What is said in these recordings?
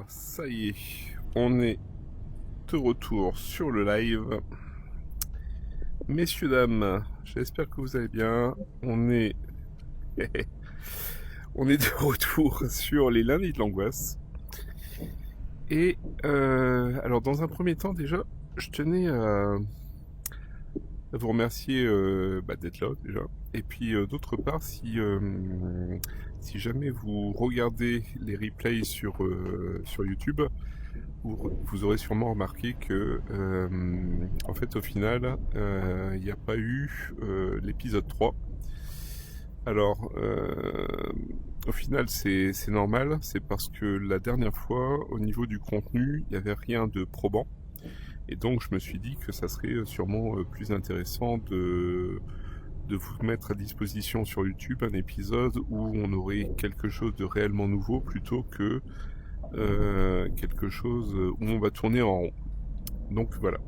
Ça y est, on est de retour sur le live. Messieurs, dames, j'espère que vous allez bien. On est, on est de retour sur les lundis de l'angoisse. Et alors, dans un premier temps, déjà, je tenais à vous remercier d'être là, déjà. Et puis, d'autre part, si jamais vous regardez les replays sur YouTube, vous aurez sûrement remarqué que, en fait, au final, il n'y a pas eu l'épisode 3. Alors, au final, c'est normal, c'est parce que la dernière fois, au niveau du contenu, il n'y avait rien de probant. Et donc, je me suis dit que ça serait sûrement plus intéressant de vous mettre à disposition sur YouTube un épisode où on aurait quelque chose de réellement nouveau plutôt que quelque chose où on va tourner en rond. Donc voilà.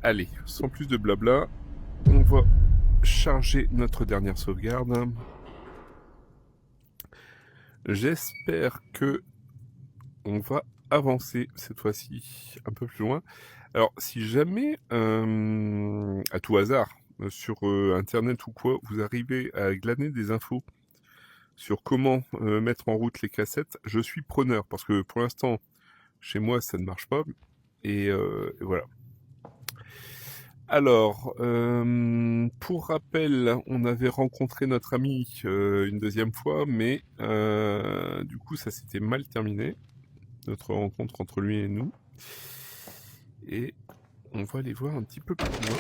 Allez, sans plus de blabla, on va charger notre dernière sauvegarde. J'espère que on va avancer cette fois-ci un peu plus loin. Alors, si jamais, à tout hasard, sur Internet ou quoi, vous arrivez à glaner des infos sur comment mettre en route les cassettes, je suis preneur, parce que pour l'instant, chez moi, ça ne marche pas. Et voilà. Alors, pour rappel, on avait rencontré notre ami une deuxième fois, mais du coup, ça s'était mal terminé, notre rencontre entre lui et nous. Et on va aller voir un petit peu plus loin.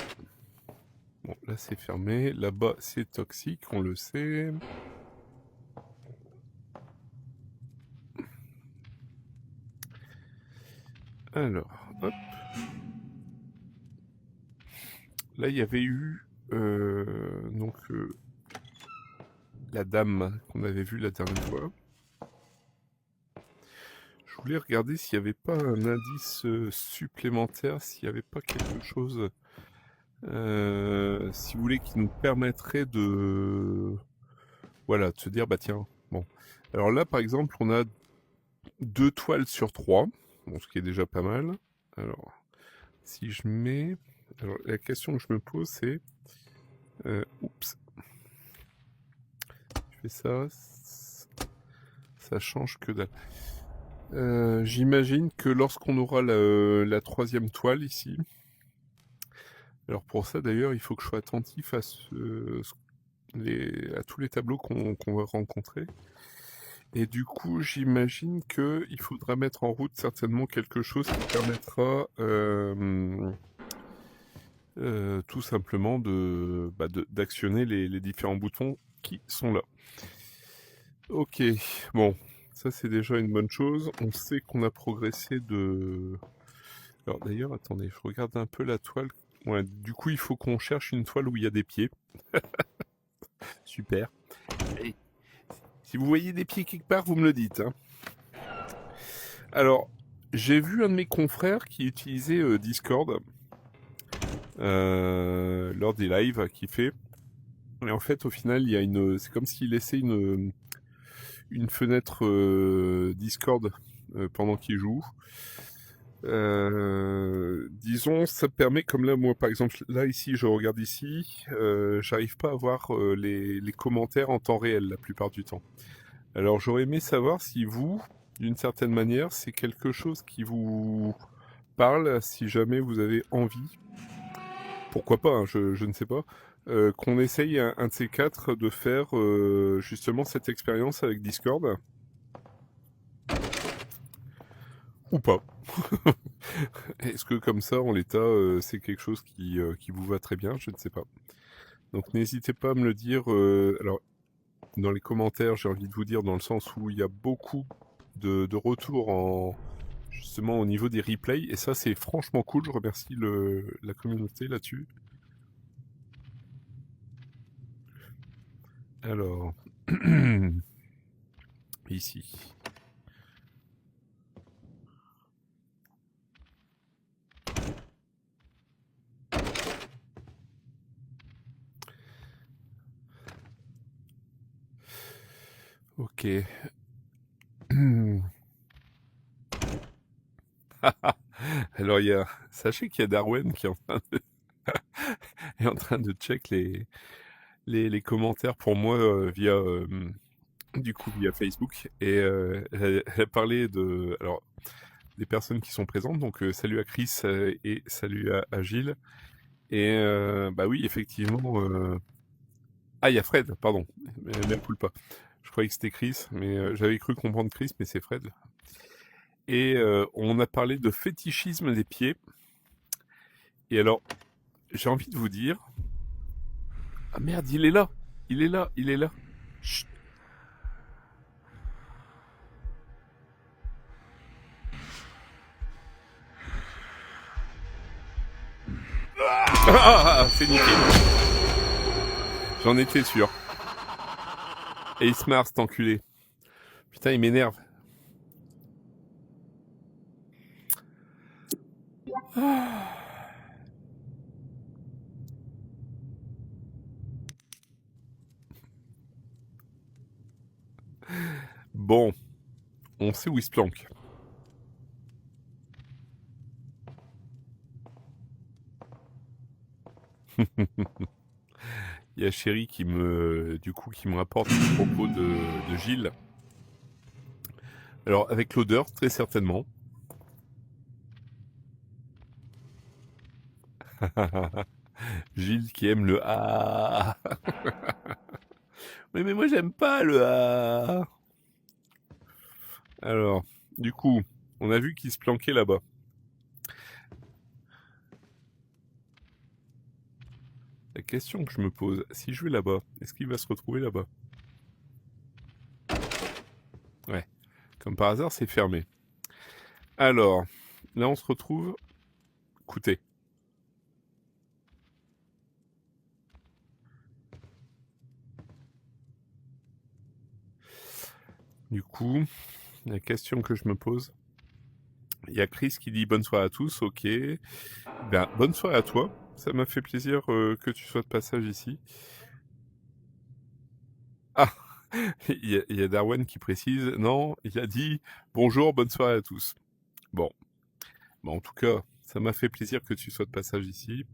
Bon, là c'est fermé, là-bas c'est toxique, on le sait. Alors, hop. Là il y avait eu la dame qu'on avait vue la dernière fois. Je voulais regarder s'il n'y avait pas un indice supplémentaire, s'il n'y avait pas quelque chose, si vous voulez, qui nous permettrait de, voilà, de se dire, bah tiens, bon. Alors là, par exemple, on a 2 toiles sur 3, bon, ce qui est déjà pas mal. Alors, si je mets, alors la question que je me pose, c'est, oups, je fais ça, ça change que dalle. J'imagine que lorsqu'on aura la troisième toile ici, alors pour ça d'ailleurs il faut que je sois attentif à, à tous les tableaux qu'on va rencontrer. Et du coup j'imagine qu'il faudra mettre en route certainement quelque chose qui permettra tout simplement d'actionner les différents boutons qui sont là. Ok, bon, ça c'est déjà une bonne chose. On sait qu'on a progressé de... Alors d'ailleurs, attendez, je regarde un peu la toile. Ouais, du coup, il faut qu'on cherche une toile où il y a des pieds. Super. Et si vous voyez des pieds quelque part, vous me le dites. Hein. Alors, j'ai vu un de mes confrères qui utilisait Discord lors des lives qu'il fait. Et en fait, au final, il y a c'est comme s'il laissait une fenêtre Discord pendant qu'il joue. Disons, ça permet, comme là, moi, par exemple, là, ici, je regarde ici, j'arrive pas à voir les commentaires en temps réel la plupart du temps. Alors, j'aurais aimé savoir si vous, d'une certaine manière, c'est quelque chose qui vous parle, si jamais vous avez envie, pourquoi pas, hein, je ne sais pas, qu'on essaye un de ces quatre de faire justement cette expérience avec Discord. Ou pas. Est-ce que comme ça, en l'état, c'est quelque chose qui vous va très bien? Je ne sais pas. Donc n'hésitez pas à me le dire. Alors, dans les commentaires, j'ai envie de vous dire, dans le sens où il y a beaucoup de retours justement au niveau des replays. Et ça, c'est franchement cool. Je remercie la communauté là-dessus. Alors, ici. Ok. Alors, sachez qu'il y a Darwen qui est est en train de check les commentaires pour moi via Facebook. Et elle a parlé alors, des personnes qui sont présentes. Donc, salut à Chris et salut à Gilles. Et bah oui, effectivement. Ah, il y a Fred, pardon. Mea culpa. Je croyais que c'était Chris, mais j'avais cru comprendre Chris, mais c'est Fred. Et on a parlé de fétichisme des pieds. Et alors, j'ai envie de vous dire... Ah merde, il est là. Il est là, il est là. Chut. Ah, c'est nickel. J'en étais sûr. Ace Mars, cet enculé. Putain, il m'énerve. Bon, on sait où il se planque. Il y a Chéri qui me rapporte le propos de Gilles. Alors, avec l'odeur, très certainement. Gilles qui aime le A. Mais moi, j'aime pas le A. Alors, du coup, on a vu qu'il se planquait là-bas. La question que je me pose, si je vais là-bas, est-ce qu'il va se retrouver là-bas? Ouais. Comme par hasard, c'est fermé. Alors, là, on se retrouve... Écoutez. Du coup, la question que je me pose... Il y a Chris qui dit bonne soirée à tous, ok. Ben, bonne soirée à toi. Ça m'a fait plaisir que tu sois de passage ici. Ah, il y a Darwin qui précise, non, il a dit bonjour, bonne soirée à tous. Bon, en tout cas, ça m'a fait plaisir que tu sois de passage ici.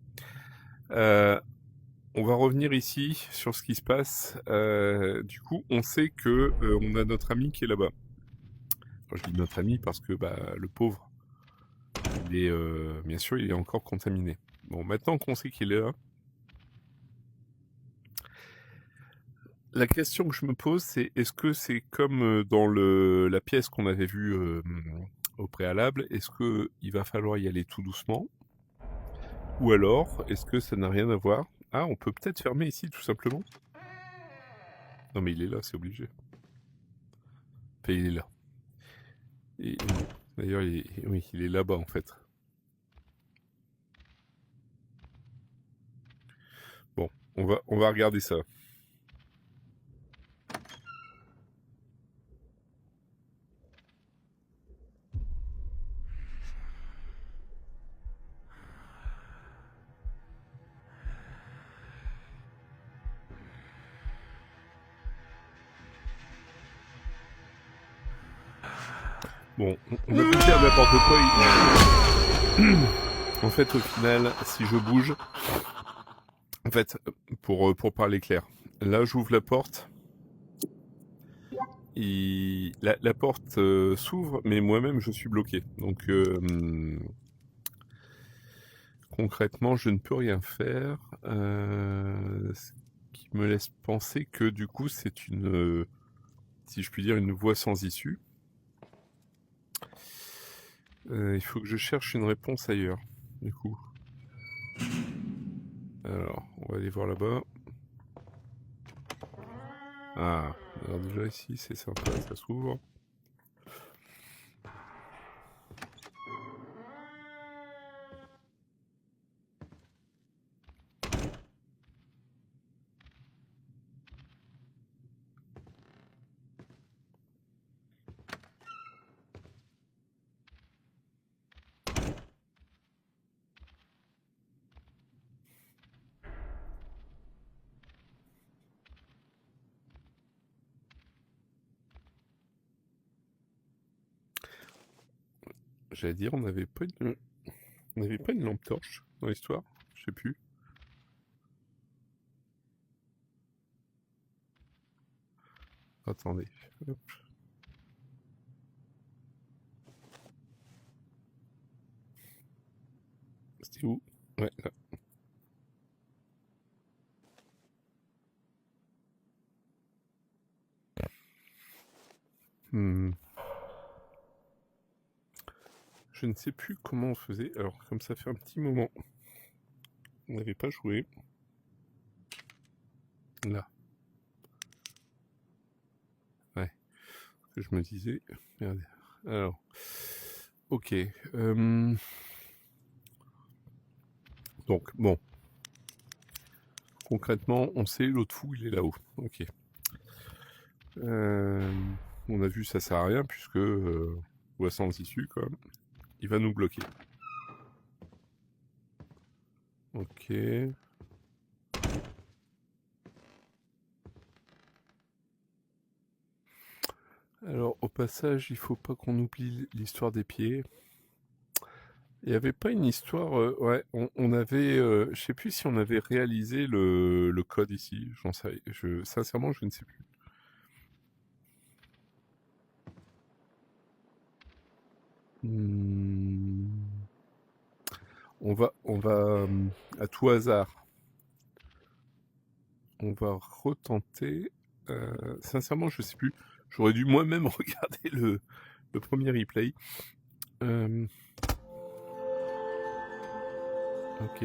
On va revenir ici sur ce qui se passe. Du coup, on sait que on a notre ami qui est là-bas. Enfin, je dis notre ami parce que le pauvre, bien sûr, il est encore contaminé. Bon, maintenant qu'on sait qu'il est là, la question que je me pose, c'est est-ce que c'est comme dans la pièce qu'on avait vue au préalable, est-ce qu'il va falloir y aller tout doucement? Ou alors, est-ce que ça n'a rien à voir? Ah, on peut peut-être fermer ici, tout simplement. Non, mais il est là, c'est obligé. Enfin, il est là. D'ailleurs, oui, il est là-bas, en fait. Bon, on va regarder ça. Bon, on va plus faire n'importe quoi. En fait, au final, si je bouge... En fait, pour parler clair, là, j'ouvre la porte. La porte s'ouvre, mais moi-même, je suis bloqué. Donc, concrètement, je ne peux rien faire. Ce qui me laisse penser que, du coup, c'est une... si je puis dire, une voie sans issue. Il faut que je cherche une réponse ailleurs, du coup. Alors, on va aller voir là-bas. Ah, alors déjà ici, c'est sympa, ça s'ouvre. J'allais dire, on n'avait pas une lampe torche dans l'histoire, je sais plus. Attendez. Hop. C'était où? Ouais, là. Hmm. Je ne sais plus comment on faisait. Alors, comme ça fait un petit moment, on n'avait pas joué. Là. Ouais. Que je me disais. Merde. Alors. Ok. Donc, bon. Concrètement, on sait, l'autre fou, il est là-haut. Ok. On a vu, ça sert à rien, puisque, voit sans issue, quand même. Il va nous bloquer. Ok. Alors, au passage, il faut pas qu'on oublie l'histoire des pieds. Il n'y avait pas une histoire... ouais, on avait... je sais plus si on avait réalisé le code ici. J'en sais... sincèrement, je ne sais plus. Hmm. On va à tout hasard, on va retenter. Sincèrement, je sais plus. J'aurais dû moi-même regarder le premier replay. Ok.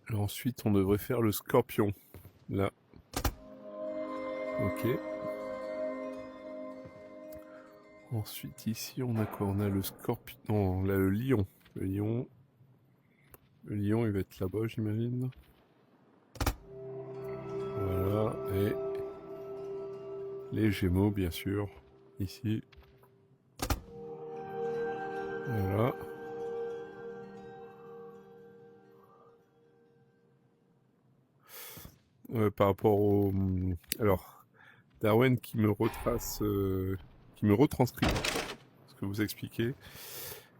Alors ensuite, on devrait faire le scorpion. Là. Ok. Ensuite, ici, on a quoi? On a le scorpion. Non, là, le lion. Le lion. Le lion, il va être là-bas, j'imagine. Voilà. Et les gémeaux, bien sûr. Ici. Voilà. Par rapport au... Alors, Darwin qui me retrace... qui me retranscrit ce que vous expliquez.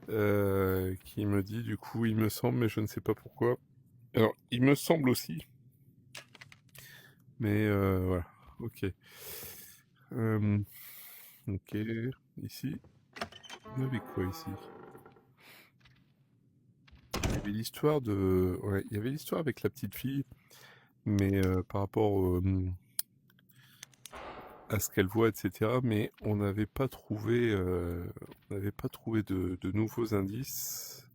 Qui me dit, du coup, il me semble, mais je ne sais pas pourquoi. Alors, il me semble aussi. Mais voilà. Ok. Ok. Ici. On avait quoi ici? Il y avait l'histoire de... Ouais, il y avait l'histoire avec la petite fille. Mais par rapport à ce qu'elle voit, etc. Mais on n'avait pas trouvé, de nouveaux indices.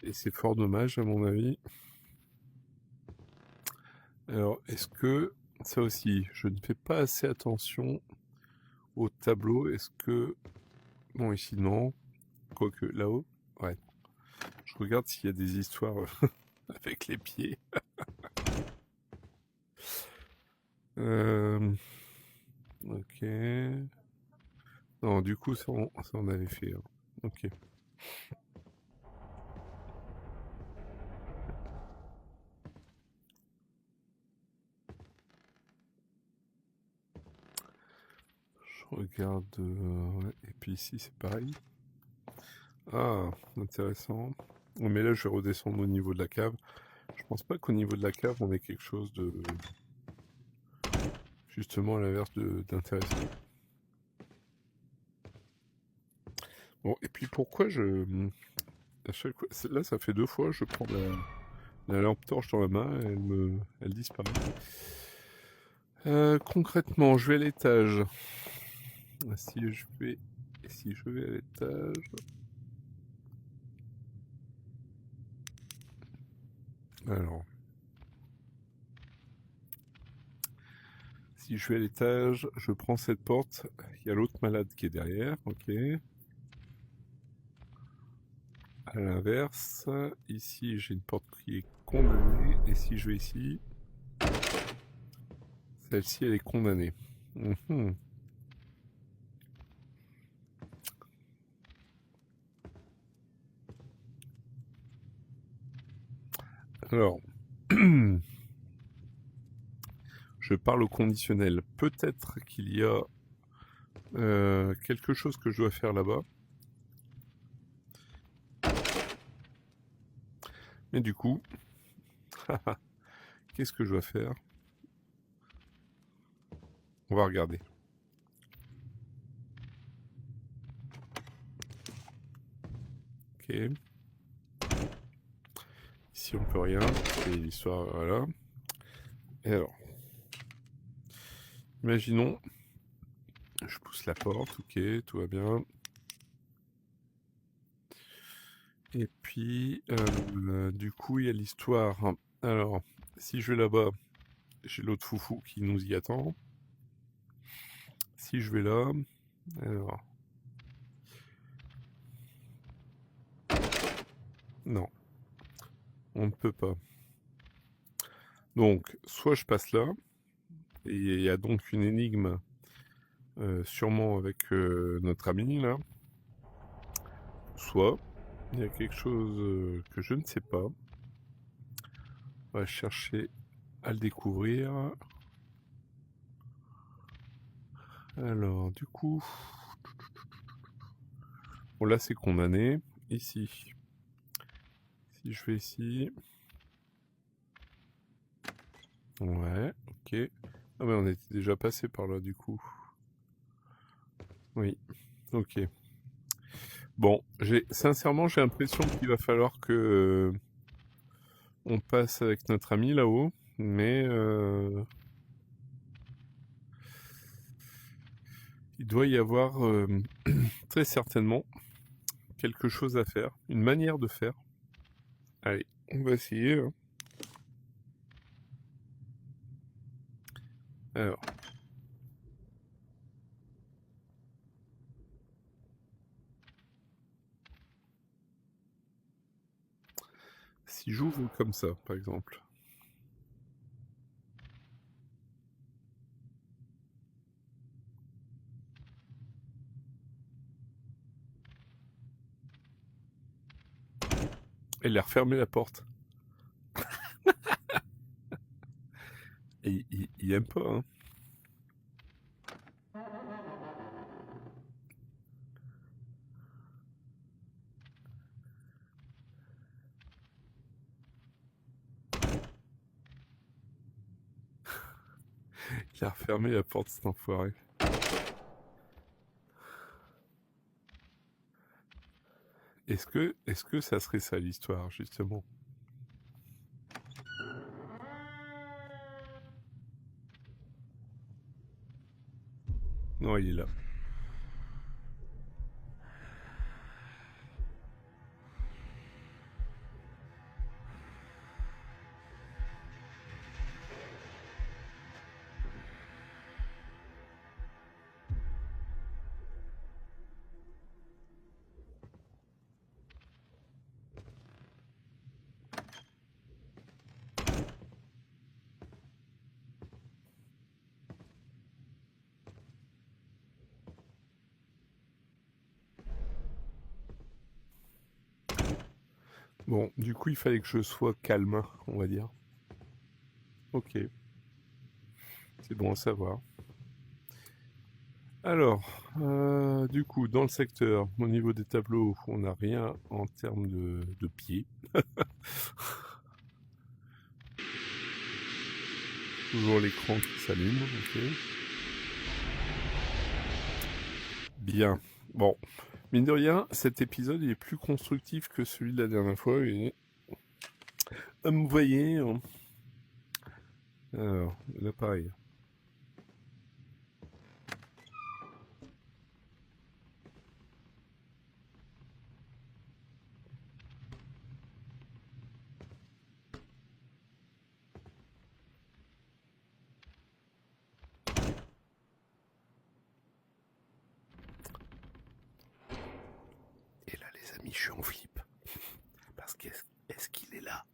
Et c'est fort dommage, à mon avis. Alors, est-ce que... Ça aussi, je ne fais pas assez attention au tableau. Est-ce que... Bon, ici, non. Quoique, là-haut, ouais. Je regarde s'il y a des histoires avec les pieds. Ok. Non, du coup, ça on avait fait. Hein. Ok. Je regarde... ouais. Et puis ici, c'est pareil. Ah, intéressant. Mais là, je vais redescendre au niveau de la cave. Je pense pas qu'au niveau de la cave, on ait quelque chose de... Justement, à l'inverse d'intéressant. Bon, et puis pourquoi je... À chaque fois... Là, ça fait 2 fois, je prends la lampe torche dans la main et elle disparaît. Concrètement, je vais à l'étage. Si je vais à l'étage... Alors... Si je vais à l'étage, je prends cette porte. Il y a l'autre malade qui est derrière, ok. À l'inverse, ici j'ai une porte qui est condamnée, et si je vais ici, celle-ci elle est condamnée. Alors, Je parle au conditionnel. Peut-être qu'il y a quelque chose que je dois faire là-bas. Mais du coup, qu'est-ce que je dois faire? On va regarder. Ok. Ici on peut rien. C'est l'histoire, voilà. Et alors, imaginons, je pousse la porte, ok, tout va bien. Et puis, du coup, il y a l'histoire. Alors, si je vais là-bas, j'ai l'autre foufou qui nous y attend. Si je vais là, alors... Non, on ne peut pas. Donc, soit je passe là, et il y a donc une énigme, sûrement avec notre ami là. Soit, il y a quelque chose que je ne sais pas. On va chercher à le découvrir. Alors, du coup... Bon, là, c'est condamné. Ici. Si je vais ici... Ouais, ok. Ah mais on était déjà passé par là, du coup. Oui, ok. Bon, sincèrement, j'ai l'impression qu'il va falloir que on passe avec notre ami là-haut, mais il doit y avoir très certainement quelque chose à faire, une manière de faire. Allez, on va essayer. Hein. Alors. Si j'ouvre comme ça, par exemple. Elle a refermé la porte. Et il aime pas, hein. Il a refermé la porte, cet enfoiré. Est-ce que ça serait ça l'histoire, justement? Non, il est là. Bon, du coup, il fallait que je sois calme, on va dire. Ok, c'est bon à savoir. Alors, du coup, dans le secteur, au niveau des tableaux, on n'a rien en termes de pieds. Toujours l'écran qui s'allume, ok. Bien. Bon, mine de rien, cet épisode il est plus constructif que celui de la dernière fois. Et... vous voyez, hein. Alors, là pareil. Et là, les amis, je suis en flip. Parce qu'est-ce qu'il est là?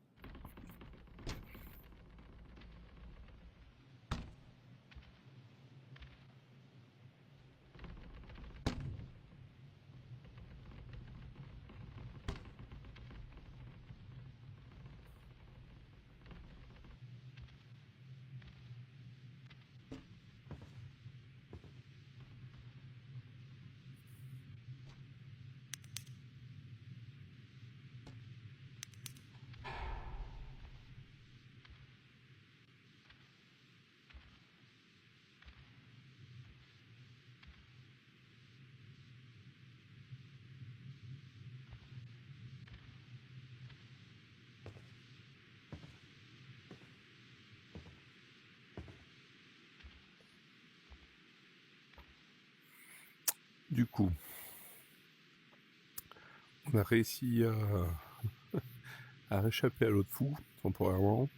Du coup, on a réussi à réchapper à l'autre fou, temporairement.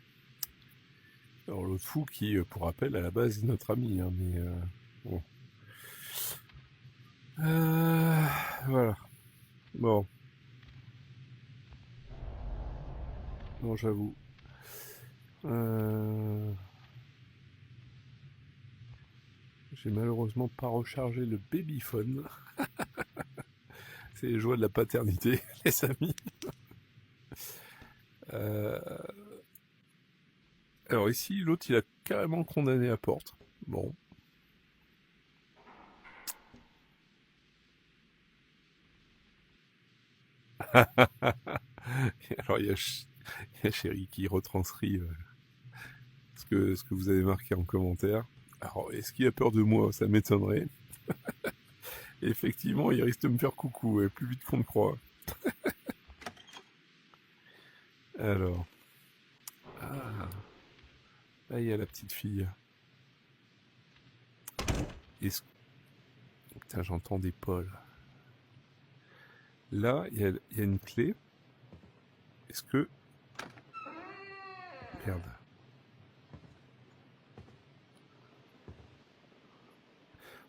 Alors l'autre fou qui, pour rappel, à la base est notre ami, hein, mais bon. Voilà. Bon. Non, j'avoue. J'ai malheureusement pas rechargé le babyphone. C'est les joies de la paternité, les amis. Alors ici, l'autre, il a carrément condamné la porte. Bon. Alors il y a Chéri qui retranscrit ce que vous avez marqué en commentaire. Alors, est-ce qu'il a peur de moi? Ça m'étonnerait. Effectivement, il risque de me faire coucou, plus vite qu'on ne croit. Alors. Ah. Là, il y a la petite fille. Est-ce... Putain, j'entends des pas, là. Là, il y a une clé. Est-ce que... Merde.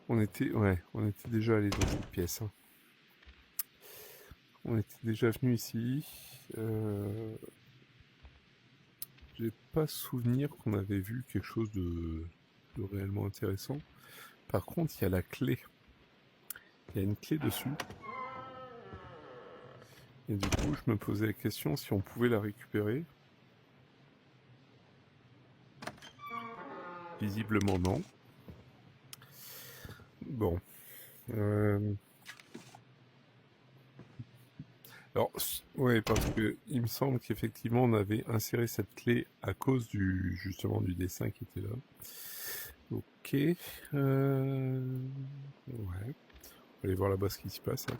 On était déjà allé dans cette pièce. Hein. On était déjà venu ici. J'ai pas souvenir qu'on avait vu quelque chose de réellement intéressant. Par contre, il y a la clé. Il y a une clé dessus. Et du coup, je me posais la question si on pouvait la récupérer. Visiblement non. Bon. Alors, ouais, parce que il me semble qu'effectivement on avait inséré cette clé à cause justement du dessin qui était là. Ok. Ouais. On va aller voir là-bas ce qui se passe. Hein.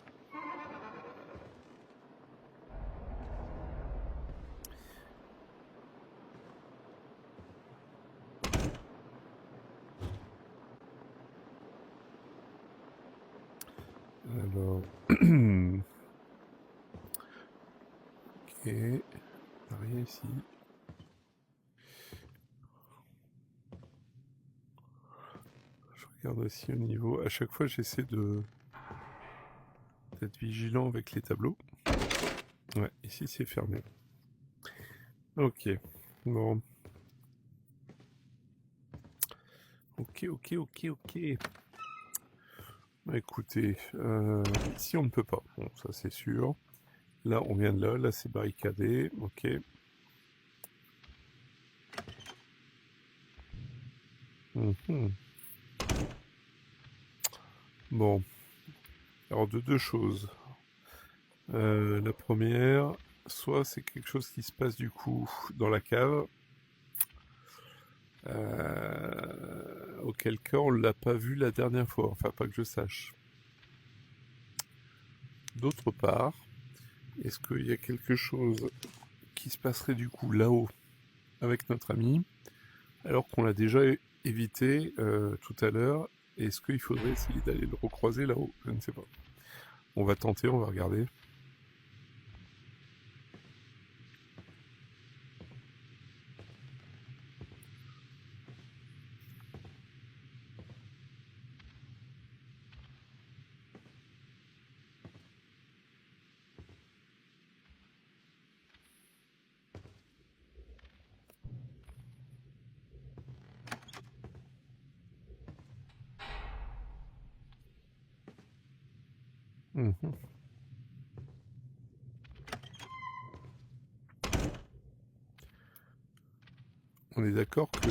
Alors. Ok. Rien ici. Je regarde aussi au niveau. À chaque fois, j'essaie d'être vigilant avec les tableaux. Ouais, ici c'est fermé. Ok. Bon. Ok. Bah, écoutez, ici on ne peut pas. Bon, ça c'est sûr. Là, on vient de là c'est barricadé. Ok. Bon. Alors, de deux choses. La première, soit c'est quelque chose qui se passe du coup dans la cave. Auquel cas, on l'a pas vu la dernière fois. Enfin, pas que je sache. D'autre part, est-ce qu'il y a quelque chose qui se passerait du coup là-haut avec notre ami, alors qu'on l'a déjà évité tout à l'heure? Est-ce qu'il faudrait essayer d'aller le recroiser là-haut? Je ne sais pas. On va tenter, on va regarder. Mhm. On est d'accord que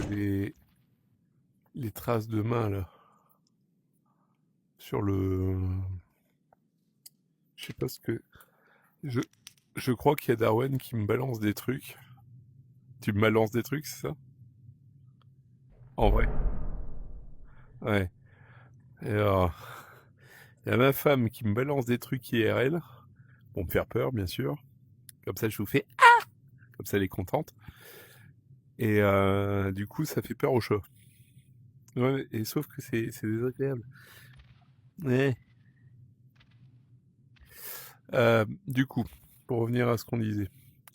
les traces de main là sur le, je sais pas ce que, je crois qu'il y a Darwin qui me balance des trucs. Tu me balances des trucs, c'est ça? En vrai. Ouais. Et alors, il y a ma femme qui me balance des trucs IRL pour me faire peur, bien sûr. Comme ça, je vous fais ah, comme ça, elle est contente. Et du coup, ça fait peur au chat. Ouais, et sauf que c'est désagréable. Ouais. Du coup, pour revenir à ce qu'on disait,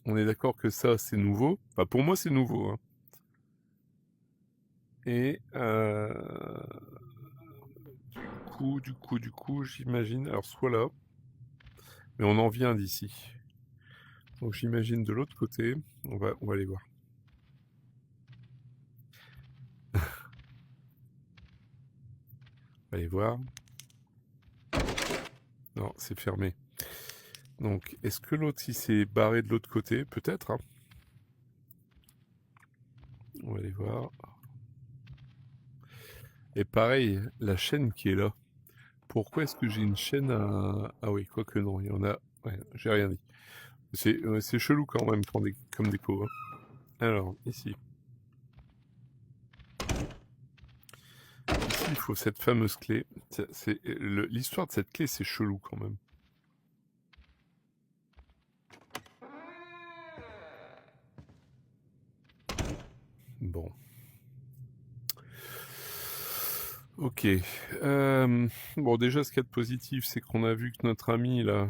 on est d'accord que ça, c'est nouveau. Enfin, pour moi, c'est nouveau, hein. Et du coup, j'imagine... Alors, soit là, mais on en vient d'ici. Donc, j'imagine de l'autre côté. On va aller voir. On va aller voir. Non, c'est fermé. Donc, est-ce que l'autre, il s'est barré de l'autre côté? Peut-être, hein. On va aller voir. Et pareil, la chaîne qui est là. Pourquoi est-ce que j'ai une chaîne à... Ah oui, quoique non, il y en a... Ouais, j'ai rien dit. C'est chelou quand même comme déco, hein. Alors, ici. Ici, il faut cette fameuse clé. L'histoire de cette clé, c'est chelou quand même. Bon. Ok. Bon, déjà, ce qu'il y a de positif, c'est qu'on a vu que notre ami, là,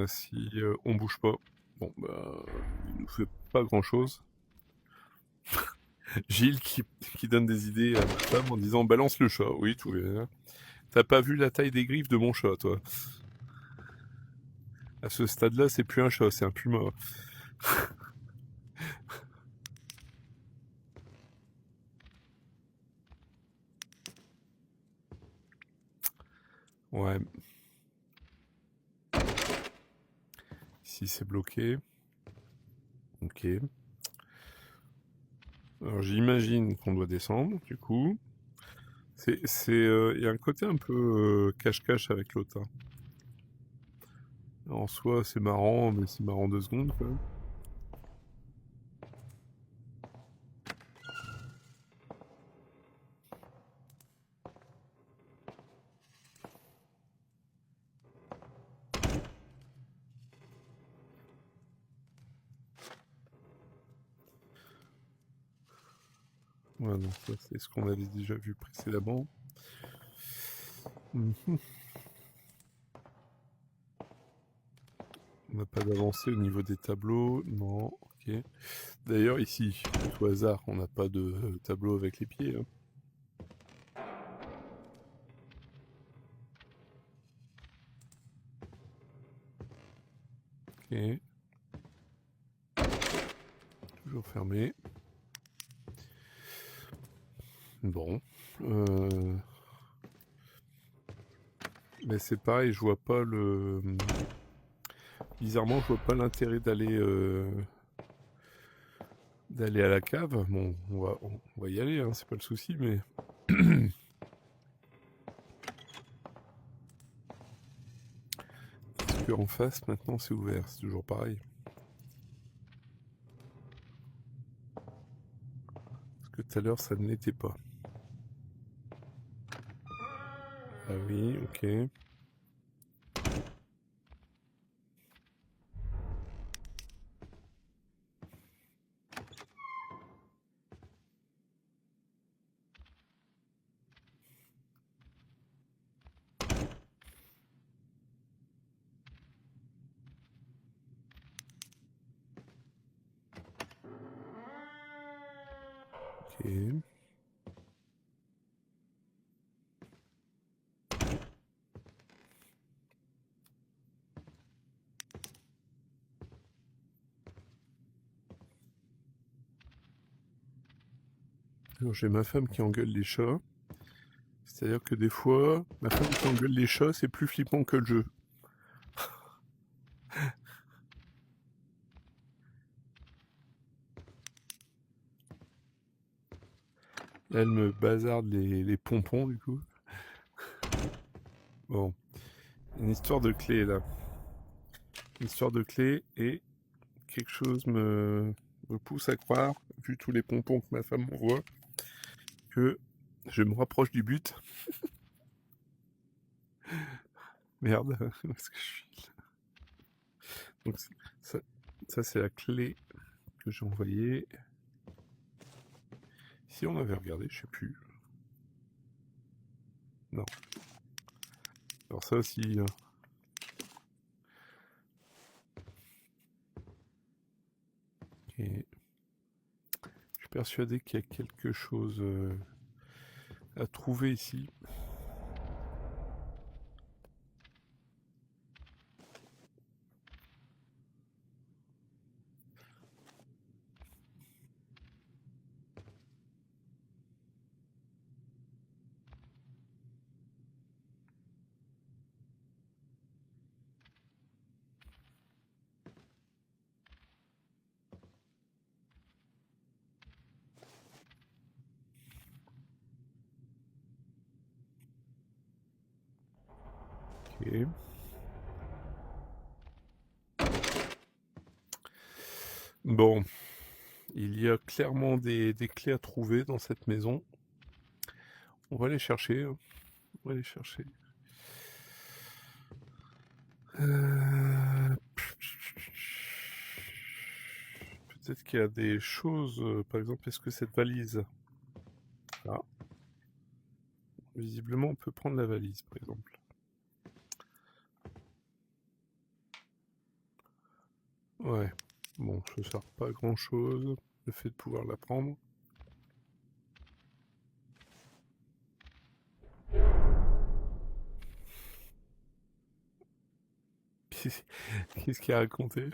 si on bouge pas, bon, bah, il nous fait pas grand-chose. Gilles qui donne des idées à ma femme en disant balance le chat. Oui, tout bien. T'as pas vu la taille des griffes de mon chat, toi? À ce stade-là, c'est plus un chat, c'est un puma. Ouais. Ici, c'est bloqué. Ok. Alors, j'imagine qu'on doit descendre, du coup. Il y a un côté un peu cache-cache avec l'autre, hein. En soi, c'est marrant, mais c'est marrant 2 secondes, quoi. Ouais, non, ça, c'est ce qu'on avait déjà vu précédemment. Mhm. On n'a pas d'avancée au niveau des tableaux. Non, ok. D'ailleurs, ici, au hasard, on n'a pas de tableau avec les pieds, hein. Ok. Toujours fermé. Bon. Mais c'est pareil, je vois pas le... Bizarrement, je vois pas l'intérêt d'aller à la cave. Bon, on va y aller, hein, c'est pas le souci, mais... Parce qu'en face, maintenant, c'est ouvert, c'est toujours pareil. Parce que tout à l'heure, ça ne l'était pas. Ah oui, ok. Ok. Alors, j'ai ma femme qui engueule les chats. C'est-à-dire que des fois, ma femme qui engueule les chats, c'est plus flippant que le jeu. Là, elle me bazarde les pompons, du coup. Bon, une histoire de clé, là. Une histoire de clé, et quelque chose me pousse à croire, vu tous les pompons que ma femme m'envoie, que je me rapproche du but. Merde, où est-ce que je suis là? Donc, ça c'est la clé que j'ai envoyée. Si on avait regardé, je sais plus. Non. Alors ça aussi, persuadé qu'il y a quelque chose à trouver ici. Ok. Bon, il y a clairement des clés à trouver dans cette maison. On va les chercher. On va les chercher. Peut-être qu'il y a des choses. Par exemple, est-ce que cette valise... Ah. Visiblement, on peut prendre la valise, par exemple. Ouais. Bon, ça sert pas à grand-chose, le fait de pouvoir la prendre. Qu'est-ce qu'il a raconté?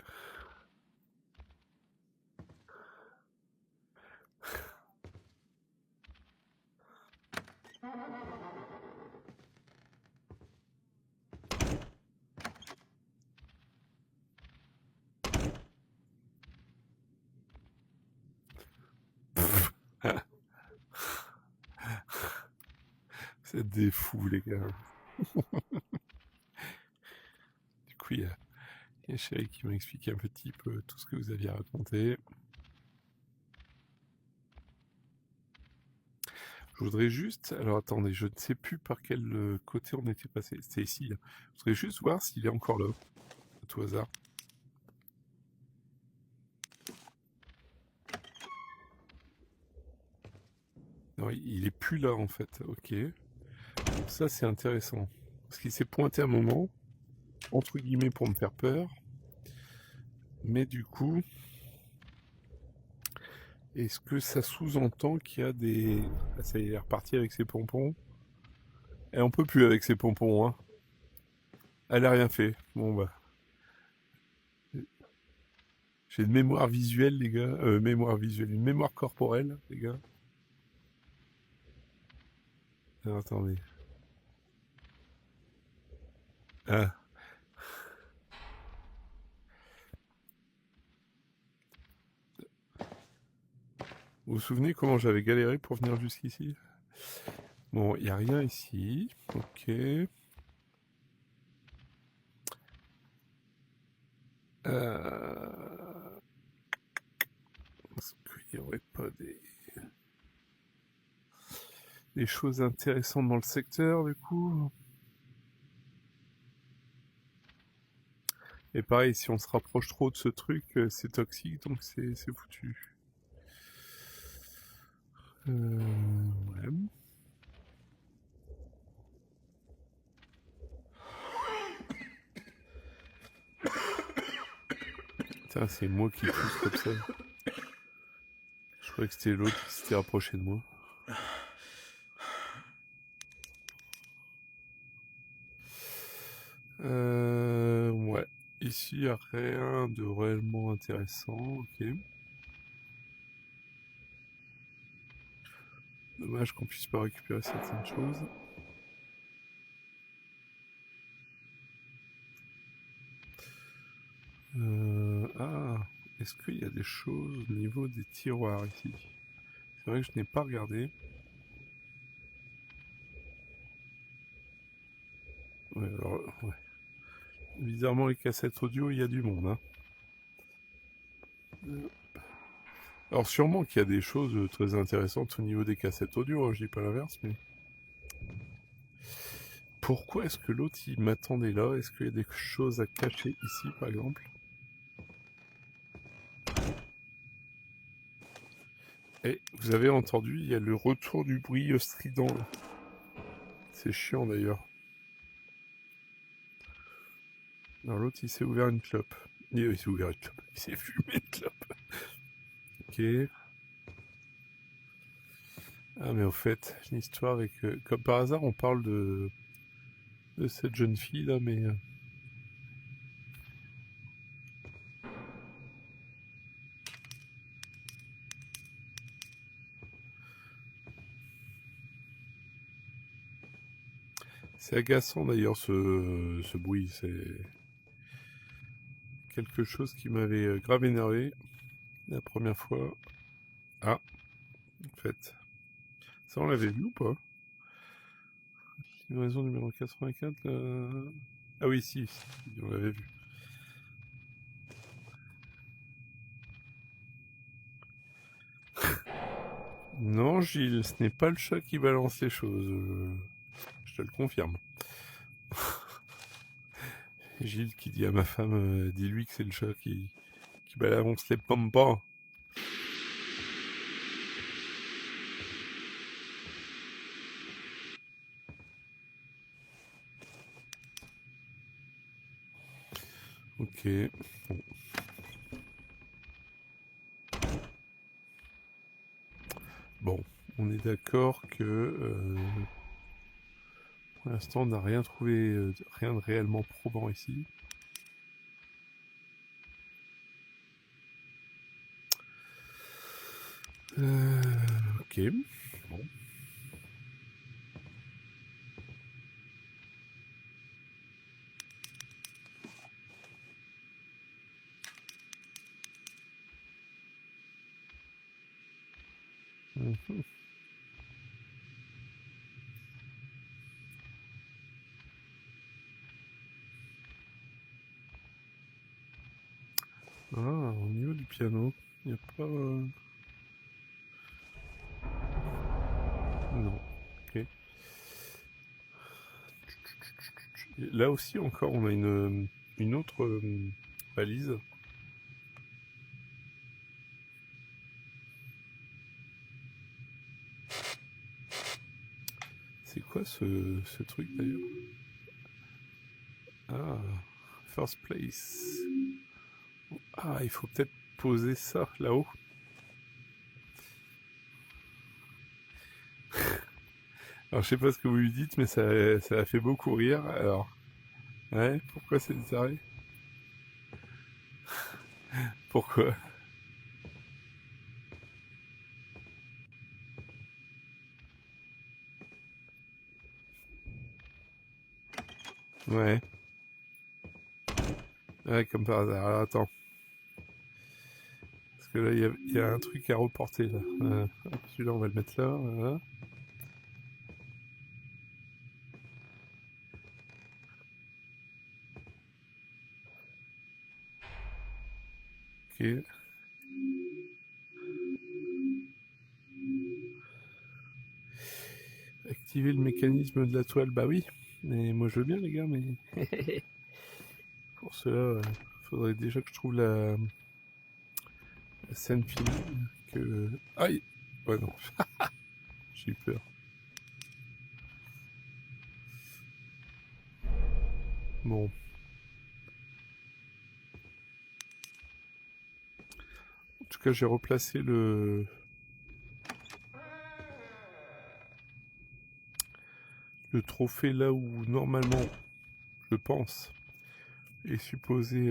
Vous êtes des fous, les gars. Du coup, il y a Chéri qui m'a expliqué un petit peu tout ce que vous aviez raconté. Je voudrais juste... Alors attendez, je ne sais plus par quel côté on était passé. C'était ici. Là. Je voudrais juste voir s'il est encore là, à tout hasard. Non, il est plus là en fait. Ok. Ça c'est intéressant. Parce qu'il s'est pointé un moment, entre guillemets pour me faire peur. Mais du coup... Est-ce que ça sous-entend qu'il y a des... Ah, ça y est, il est reparti avec ses pompons. Et on peut plus avec ses pompons, hein. Elle a rien fait. Bon bah... J'ai une mémoire visuelle, les gars. Mémoire visuelle, une mémoire corporelle, les gars. Alors, attendez. Ah. Vous vous souvenez comment j'avais galéré pour venir jusqu'ici? Bon, il n'y a rien ici. Ok. Est-ce qu'il n'y aurait pas des choses intéressantes dans le secteur, du coup? Et pareil, si on se rapproche trop de ce truc, c'est toxique, donc c'est foutu. Ouais. Putain, c'est moi qui pousse comme ça. Je croyais que c'était l'autre qui s'était rapproché de moi. Ouais. Ici, il n'y a rien de réellement intéressant. Ok. Dommage qu'on puisse pas récupérer certaines choses. Ah, est-ce qu'il y a des choses au niveau des tiroirs ici? C'est vrai que je n'ai pas regardé. Ouais, alors, ouais. Bizarrement, les cassettes audio, il y a du monde, hein. Alors sûrement qu'il y a des choses très intéressantes au niveau des cassettes audio, hein, je dis pas l'inverse, mais... Pourquoi est-ce que l'autre il m'attendait là? Est-ce qu'il y a des choses à cacher ici par exemple? Et vous avez entendu, il y a le retour du bruit strident. C'est chiant d'ailleurs. Alors l'autre il s'est ouvert une clope. Il s'est ouvert une clope. Il s'est fumé une clope. Ok. Ah, mais au fait, j'ai une histoire avec... comme par hasard, on parle de cette jeune fille là, mais... c'est agaçant d'ailleurs ce bruit, c'est quelque chose qui m'avait grave énervé la première fois. Ah, en fait, ça on l'avait vu ou pas? Livraison numéro 84, ah oui, si, on l'avait vu. Non, Gilles, ce n'est pas le chat qui balance les choses, je te le confirme. Gilles qui dit à ma femme, dis-lui que c'est le chat qui balance les pompons. Ok. Bon, on est d'accord que pour l'instant on n'a rien trouvé, rien de réellement probant ici. Ok. Bon. Mhm. Ah, au niveau du piano, il n'y a pas... Non. Ok. Là aussi encore, on a une autre valise. C'est quoi ce truc d'ailleurs? Ah, first place. Ah, il faut peut-être poser ça là-haut. Alors je sais pas ce que vous lui dites, mais ça a fait beaucoup rire. Alors, ouais, pourquoi c'est des arrêts? Pourquoi? Ouais. Ouais, comme par hasard. Alors attends. Parce que là, il y a un truc à reporter là. Celui-là, on va le mettre là. Voilà. Ok. Activer le mécanisme de la toile. Bah oui. Mais moi, je veux bien, les gars, mais pour cela, faudrait déjà que je trouve la scène finale. Que... Aïe! Ouais, non. J'ai eu peur. Bon. En tout cas, j'ai replacé le trophée là où normalement, je pense, est supposé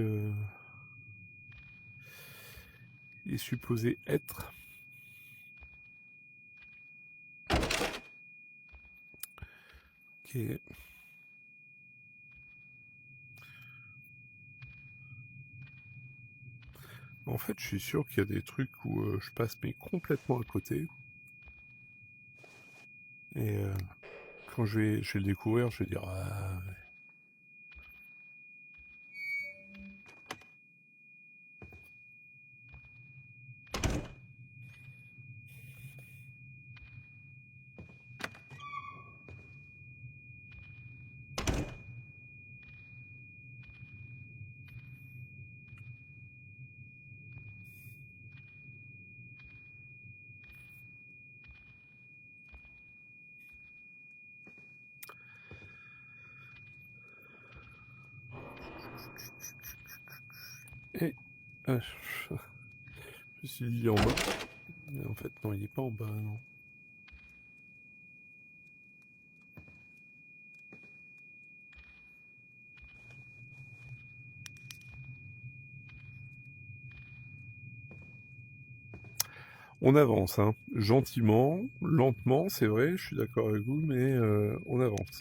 être. Ok. En fait, je suis sûr qu'il y a des trucs où je passe mais complètement à côté. Et quand je vais le découvrir, je vais dire ah, et je me suis dit en bas. Mais en fait, non, il n'est pas en bas, non. On avance, hein. Gentiment, lentement, c'est vrai, je suis d'accord avec vous, mais on avance.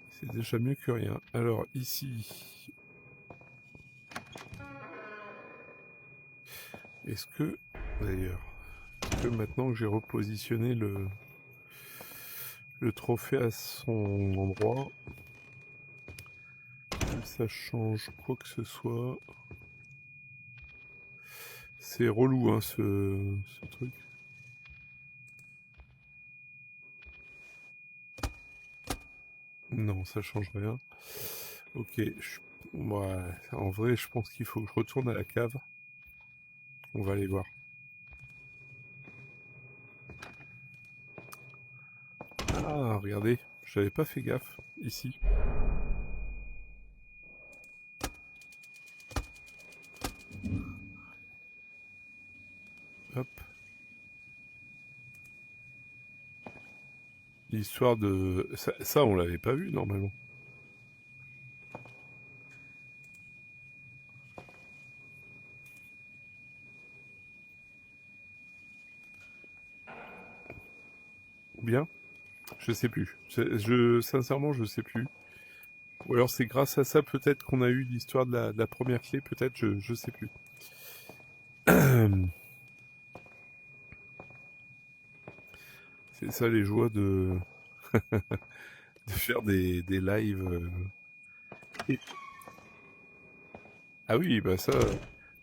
C'est déjà mieux que rien. Alors ici, est-ce que, d'ailleurs, est-ce que maintenant que j'ai repositionné le trophée à son endroit, ça change quoi que ce soit? C'est relou, hein, ce truc. Non, ça change rien. Ok, ouais, en vrai, je pense qu'il faut que je retourne à la cave. On va aller voir. Ah, regardez, j'avais pas fait gaffe, ici. Hop. L'histoire de... Ça, on l'avait pas vu, normalement. Bien. Je sais plus. Sincèrement, je sais plus. Ou alors c'est grâce à ça peut-être qu'on a eu l'histoire de la première clé, peut-être, je sais plus. C'est ça les joies de, de faire des lives. Ah oui, bah ça,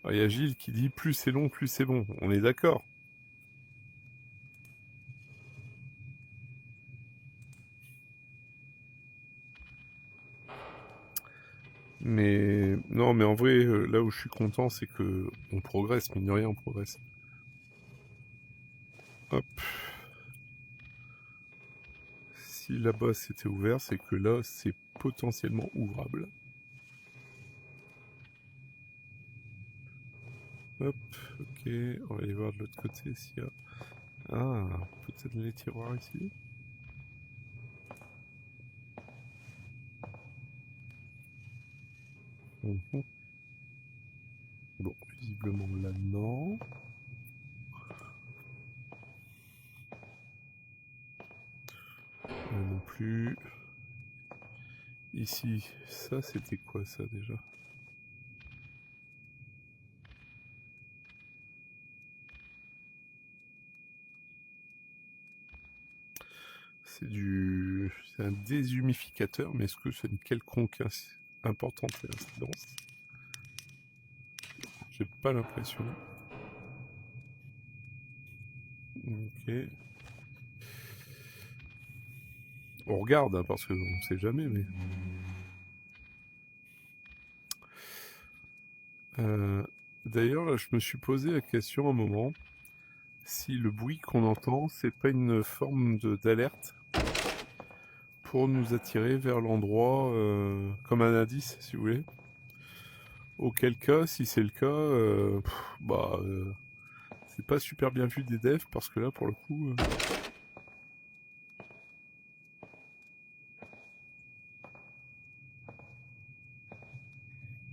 il y a Gilles qui dit plus c'est long, plus c'est bon. On est d'accord. Mais non, mais en vrai, là où je suis content, c'est que on progresse, mine de rien, on progresse. Hop. Si là-bas c'était ouvert, c'est que là c'est potentiellement ouvrable. Hop, ok, on va aller voir de l'autre côté s'il y a... Ah, peut-être les tiroirs ici. Mhm. Bon, visiblement là non. Là non plus. Ici, ça c'était quoi ça déjà? C'est un déshumificateur, mais est-ce que c'est une quelconque importante incidence? J'ai pas l'impression. Ok. On regarde, hein, parce qu'on sait jamais, mais... D'ailleurs, là, je me suis posé la question un moment, si le bruit qu'on entend, c'est pas une forme d'alerte pour nous attirer vers l'endroit, comme un indice, si vous voulez. Auquel cas, si c'est le cas, c'est pas super bien vu des devs, parce que là, pour le coup...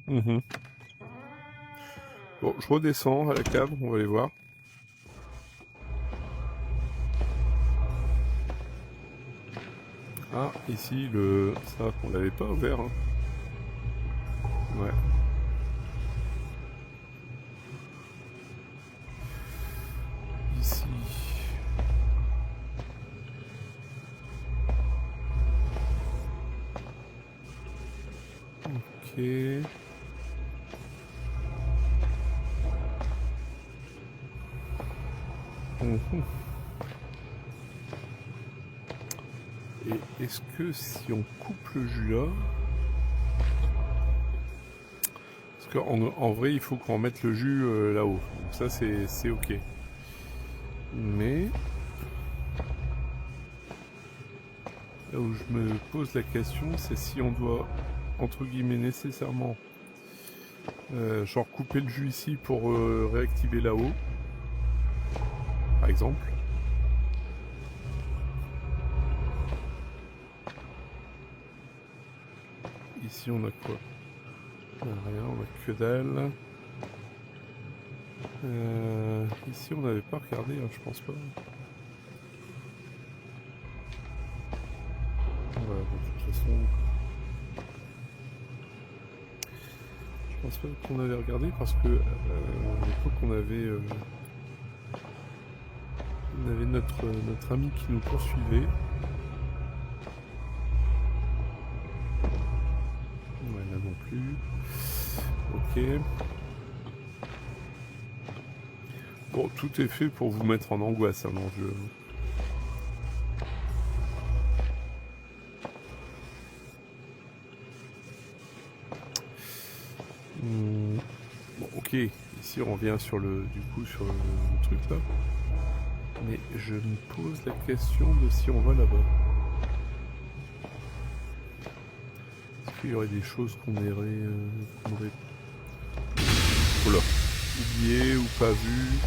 Mhm. Bon, je redescends à la cave, on va aller voir. Ah, ici, ça, on l'avait pas ouvert. Hein. Ouais. Ici. Ok. Mhm. Et est-ce que si on coupe le jus là... Parce qu'en vrai, il faut qu'on mette le jus là-haut. Donc ça, c'est ok. Mais... Là où je me pose la question, c'est si on doit, entre guillemets, nécessairement... genre couper le jus ici pour réactiver là-haut. Par exemple. Ici, on a quoi? On a rien, on a que dalle. Ici on n'avait pas regardé, hein, je pense pas. Voilà, bon, de toute façon... Je pense pas qu'on avait regardé parce que à l'époque on avait notre ami qui nous poursuivait. Ouais, là non plus. Ok. Bon, tout est fait pour vous mettre en angoisse hein, dans le jeu. Bon, ok. Ici on revient sur le truc là. Mais je me pose la question de si on va là-bas. Est-ce qu'il y aurait des choses qu'on aurait voilà, oublié ou pas vu?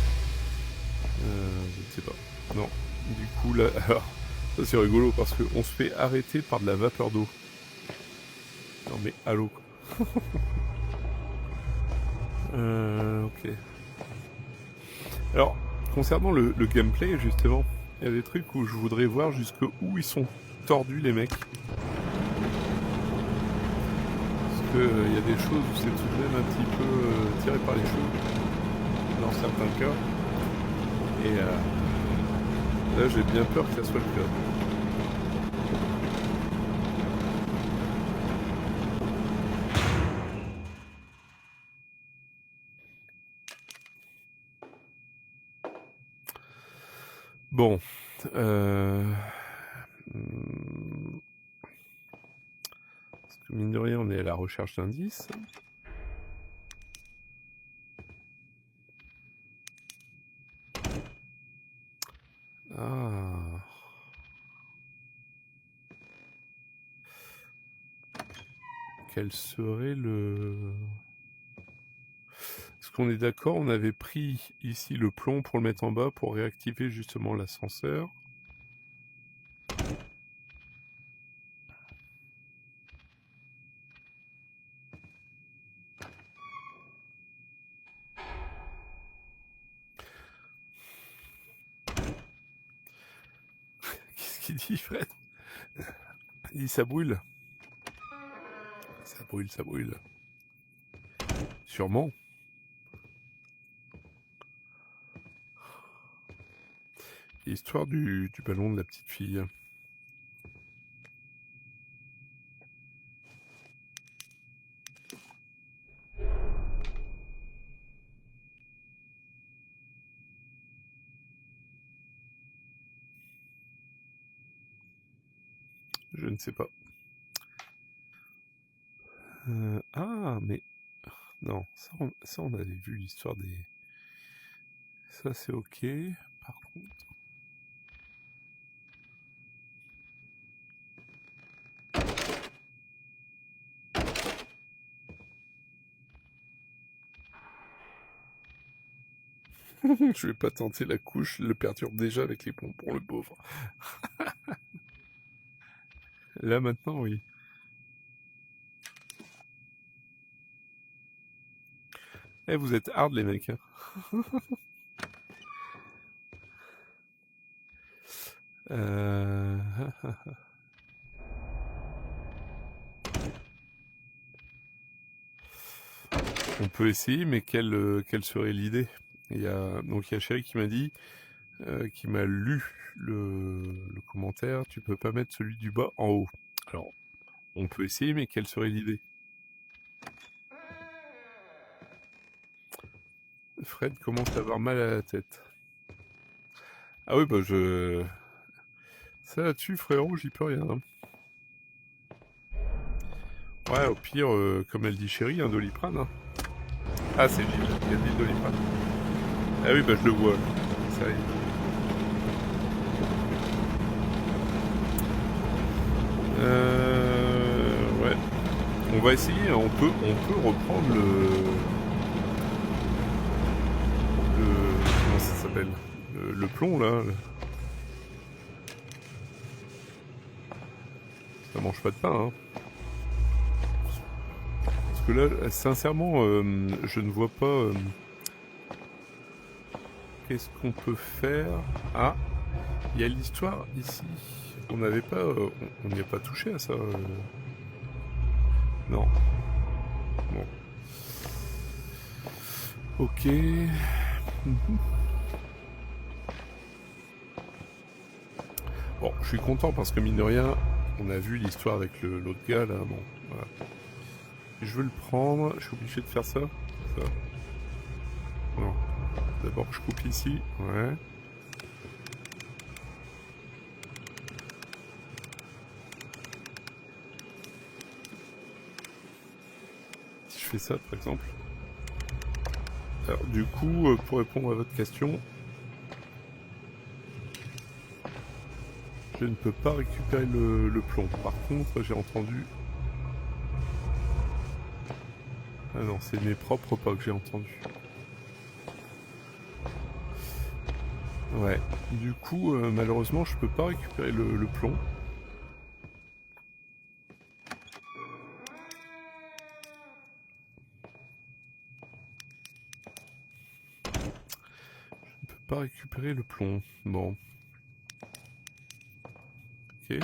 Je ne sais pas. Non. Du coup là, alors, ça c'est rigolo parce qu'on se fait arrêter par de la vapeur d'eau. Non mais allô. Ok. Alors, concernant le gameplay justement, il y a des trucs où je voudrais voir jusqu'où ils sont tordus les mecs. Parce qu'il y a des choses où c'est tout de même un petit peu tiré par les cheveux dans certains cas. Et là j'ai bien peur que ça soit le cas. Bon. Parce que mine de rien on est à la recherche d'indices. Ah. Quel serait le... Est-ce qu'on est d'accord? On avait pris ici le plomb pour le mettre en bas pour réactiver justement l'ascenseur. Qu'est-ce qu'il dit, Fred? Il dit ça brûle. Ça brûle, ça brûle. Sûrement. Histoire du ballon de la petite fille. Je ne sais pas. Ah, mais... Non, ça on avait vu l'histoire des... Ça c'est ok. Par contre... Je vais pas tenter la couche, le perturbe déjà avec les pompons, le pauvre. Là maintenant, oui. Eh, vous êtes hard les mecs. Hein. On peut essayer, mais quelle serait l'idée? Donc il y a Chéri qui m'a dit, qui m'a lu le commentaire, tu peux pas mettre celui du bas en haut. Alors, on peut essayer, mais quelle serait l'idée? Fred commence à avoir mal à la tête. Ah oui, bah ça là-dessus, frérot, j'y peux rien. Hein. Ouais, au pire, comme elle dit Chéri, un Doliprane. Hein. Ah, c'est Gilles, il a dit Doliprane. Ah oui, bah je le vois. Ça y est. Ouais. On va essayer, on peut reprendre comment ça s'appelle? Le plomb là. Ça mange pas de pain, hein. Parce que là, sincèrement, je ne vois pas qu'est-ce qu'on peut faire? Ah, il y a l'histoire ici. On n'avait pas... on n'y a pas touché à ça. Non. Bon. Ok. Bon, je suis content parce que mine de rien, on a vu l'histoire avec l'autre gars là. Bon, voilà. Je veux le prendre. Je suis obligé de faire ça. Ça. Non. D'abord, je coupe ici. Ouais. Si je fais ça, par exemple. Alors, du coup, pour répondre à votre question, je ne peux pas récupérer le plomb. Par contre, j'ai entendu... Ah non, c'est mes propres pas que j'ai entendu. Ouais. Du coup, malheureusement, je peux pas récupérer le plomb. Je ne peux pas récupérer le plomb. Bon. Ok.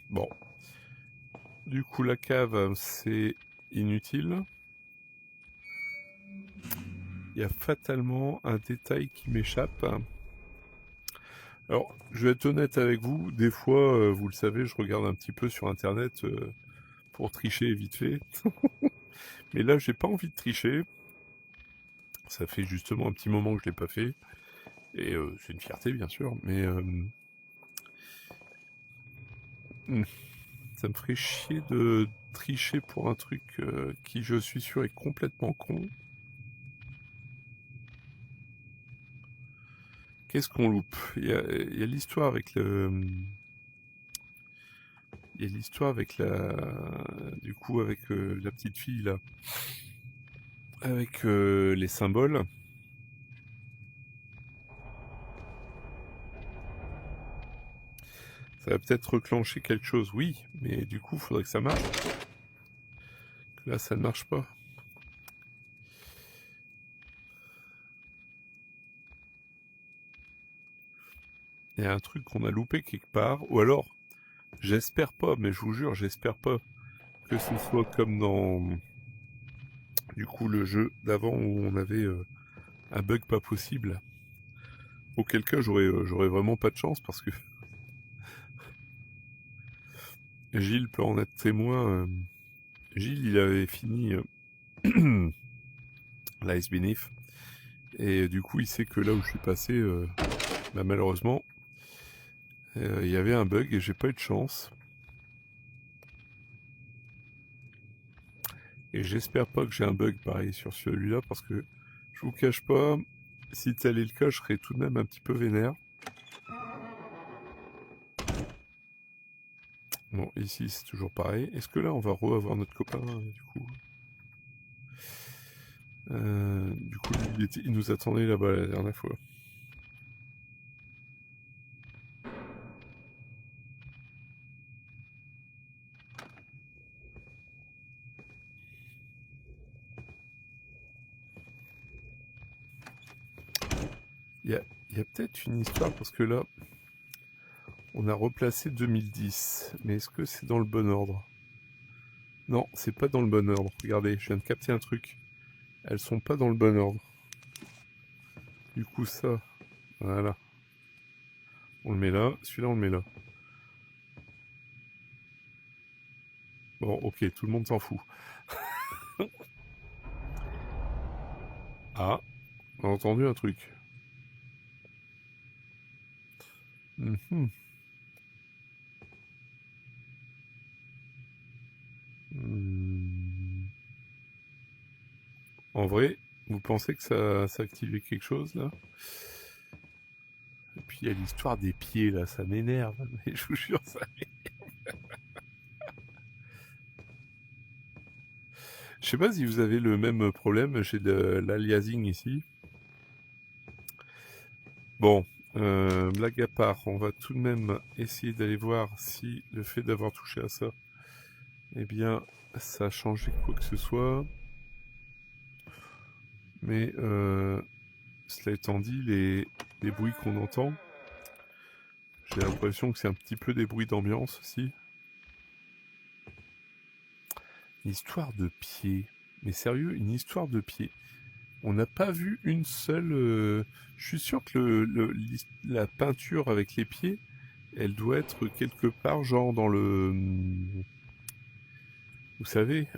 Bon. Du coup, la cave, c'est inutile. Il y a fatalement un détail qui m'échappe. Alors, je vais être honnête avec vous, des fois, vous le savez, je regarde un petit peu sur Internet pour tricher vite fait. Mais là, j'ai pas envie de tricher. Ça fait justement un petit moment que je l'ai pas fait. Et c'est une fierté, bien sûr, mais ça me ferait chier de tricher pour un truc qui, je suis sûr, est complètement con. Qu'est-ce qu'on loupe? Il y a l'histoire avec le... Il y a l'histoire avec la... Du coup, avec la petite fille, là. Avec les symboles. Ça va peut-être reclencher quelque chose, oui. Mais du coup, il faudrait que ça marche. Là, ça ne marche pas. Il y a un truc qu'on a loupé quelque part. Ou alors, j'espère pas, mais je vous jure, j'espère pas que ce soit comme dans... Du coup, le jeu d'avant où on avait un bug pas possible. Auquel cas, j'aurais vraiment pas de chance parce que Gilles peut en être témoin. Gilles, il avait fini l'Ice Beneath. Et du coup, il sait que là où je suis passé, bah, malheureusement, il y avait un bug et j'ai pas eu de chance. Et j'espère pas que j'ai un bug pareil sur celui-là parce que je vous cache pas, si tel est le cas, je serais tout de même un petit peu vénère. Bon, ici c'est toujours pareil. Est-ce que là on va re-avoir notre copain du coup? Du coup, il nous attendait là-bas la dernière fois. Il y a peut-être une histoire parce que là, on a replacé 2010. Mais est-ce que c'est dans le bon ordre? Non, c'est pas dans le bon ordre. Regardez, je viens de capter un truc. Elles sont pas dans le bon ordre. Du coup, ça, voilà. On le met là. Celui-là, on le met là. Bon, ok, tout le monde s'en fout. Ah, on a entendu un truc. Mhm. Hmm. En vrai, vous pensez que ça a activé quelque chose là? Et puis il y a l'histoire des pieds là, ça m'énerve, mais je vous jure, ça m'énerve. Je sais pas si vous avez le même problème, j'ai de l'aliasing ici. Bon, blague à part, on va tout de même essayer d'aller voir si le fait d'avoir touché à ça, eh bien, ça a changé quoi que ce soit. Mais cela étant dit, les bruits qu'on entend, j'ai l'impression que c'est un petit peu des bruits d'ambiance aussi. Une histoire de pied. Mais sérieux, une histoire de pied. On n'a pas vu une seule... Je suis sûr que la peinture avec les pieds, elle doit être quelque part, genre dans le... Vous savez,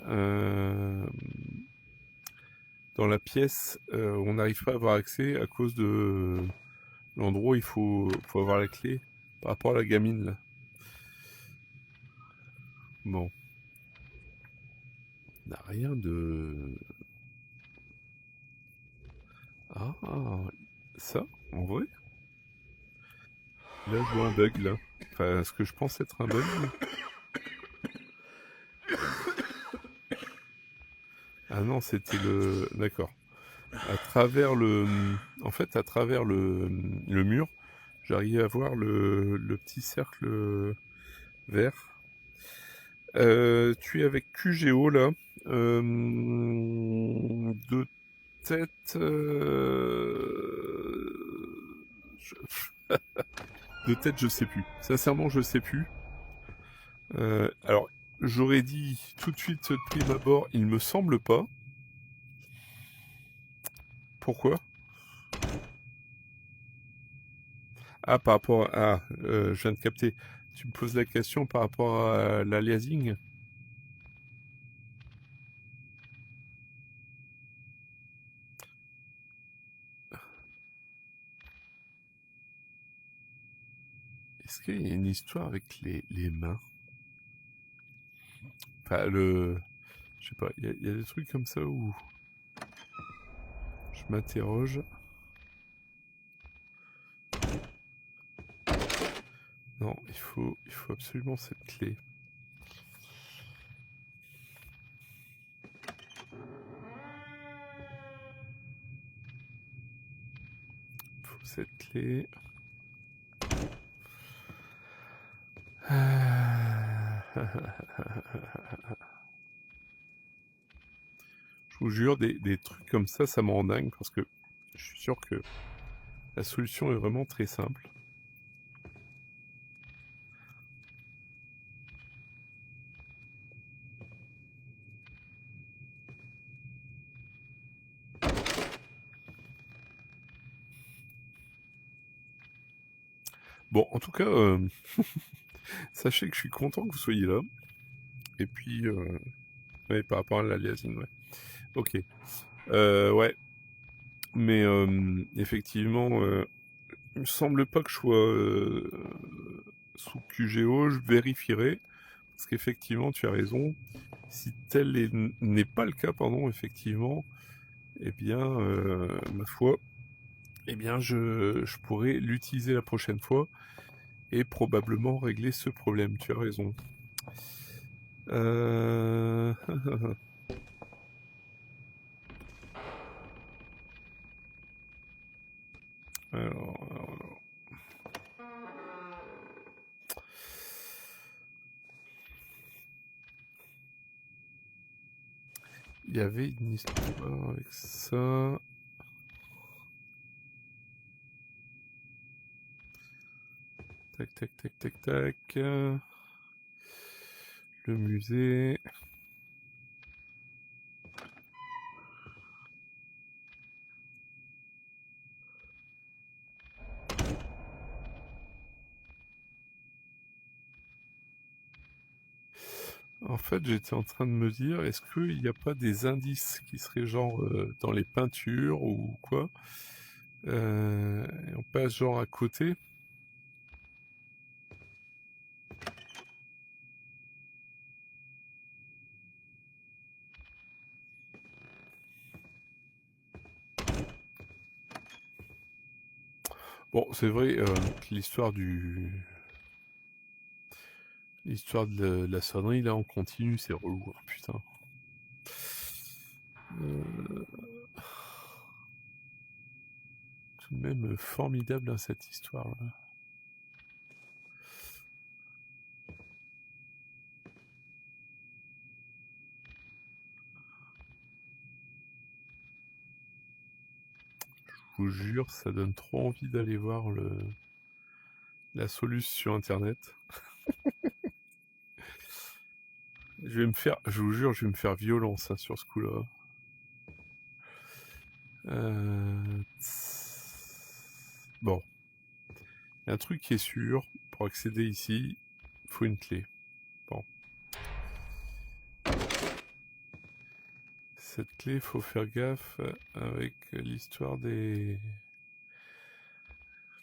dans la pièce, on n'arrive pas à avoir accès à cause de l'endroit où faut avoir la clé par rapport à la gamine, là. Bon. On n'a rien de... Ah, ça, en vrai. Là, je vois un bug, là. Enfin, ce que je pense être un bug. Ah non, c'était le... D'accord. À travers le... En fait, à travers le mur, j'arrivais à voir le petit cercle vert. Tu es avec QGO, là. De tête... De tête, je sais plus. Sincèrement, je sais plus. Alors, j'aurais dit tout de suite de prime abord, il me semble pas. Pourquoi? Ah, par rapport à... je viens de capter. Tu me poses la question par rapport à l'aliasing? Est-ce qu'il y a une histoire avec les mains? Enfin, je sais pas, il y a des trucs comme ça où je m'interroge. Non, il faut absolument cette clé. Il faut cette clé. Je vous jure, des trucs comme ça me rend dingue parce que je suis sûr que la solution est vraiment très simple. Bon, en tout cas, sachez que je suis content que vous soyez là. Et puis, ouais, par rapport à l'aliasing, ouais. Ok. Ouais. Mais effectivement, il me semble pas que je sois sous QGO. Je vérifierai. Parce qu'effectivement, tu as raison. Si n'est pas le cas, pardon, effectivement, eh bien, ma foi, eh bien, je pourrais l'utiliser la prochaine fois et probablement régler ce problème. Tu as raison. Euh... alors. Il y avait une histoire avec ça. Tac, tac, tac, tac, tac. Le musée. En fait, j'étais en train de me dire, est-ce qu'il n'y a pas des indices qui seraient genre dans les peintures ou quoi et on passe genre à côté. Bon, c'est vrai que l'histoire de la sonnerie, là, on continue, c'est relou, hein, putain. Tout de même formidable, hein, cette histoire-là. vous jure, ça donne trop envie d'aller voir la solution sur internet. Je vous jure, je vais me faire violence hein, sur ce coup-là. Bon. Il y a un truc qui est sûr, pour accéder ici, il faut une clé. Bon. Cette clé, il faut faire gaffe avec l'histoire des